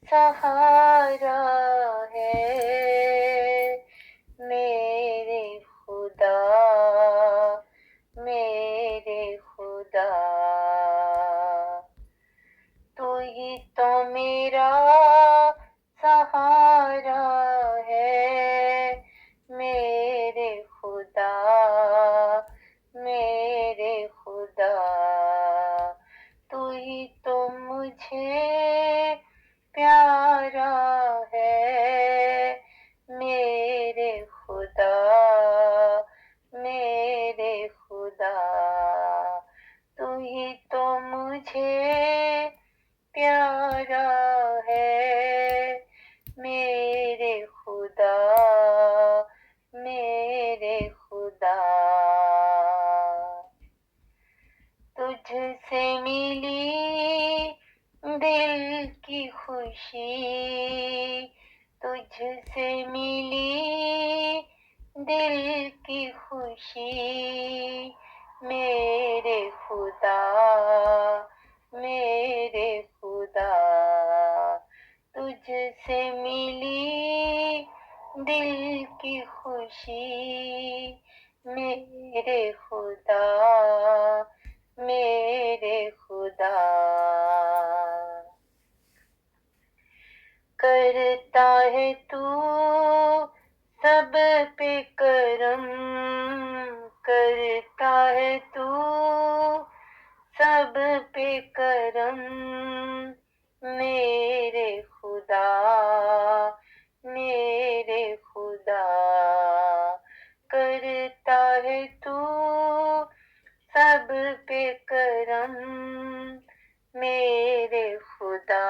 सहारा है मेरे खुदा, मेरे खुदा। तू ही तो मेरा सहारा है मेरे खुदा, मेरे खुदा। तू ही तो मुझे प्यारा है मेरे खुदा, मेरे खुदा। तू ही तो मुझे प्यारा है मेरे खुदा, मेरे खुदा। तुझसे मिली दिल की खुशी, तुझसे मिली दिल की खुशी मेरे खुदा, मेरे खुदा। तुझसे मिली दिल की खुशी मेरे खुदा, मेरे खुदा। करता है तू सब पे करम, करता है तू सब पे करम मेरे खुदा, मेरे खुदा। करता है तू सब पे करम मेरे खुदा,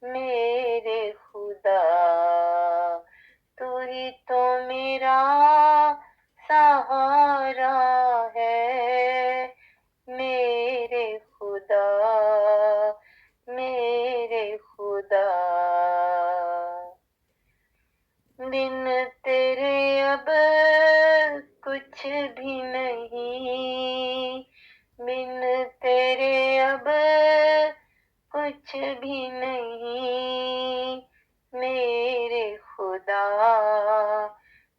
मेरे खुदा। तू ही तो मेरा सहारा है मेरे खुदा, मेरे खुदा। बिन तेरे अब कुछ भी नहीं, बिन तेरे अब कुछ भी नहीं मेरे खुदा,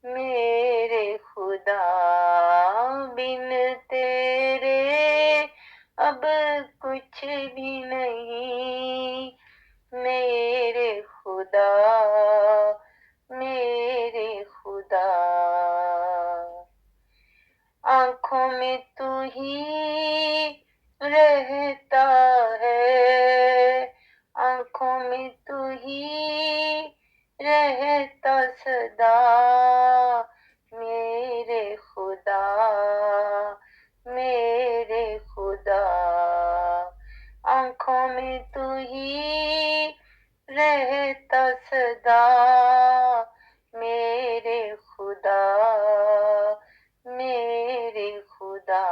मेरे खुदा। बिन तेरे अब कुछ भी नहीं मेरे खुदा, मेरे खुदा। आँखों में तू ही रहता है, आँखों में तू ही रहता सदा मेरे खुदा, मेरे खुदा। आँखों में तू ही रहता सदा मेरे खुदा, मेरे खुदा।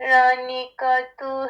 रानी का तू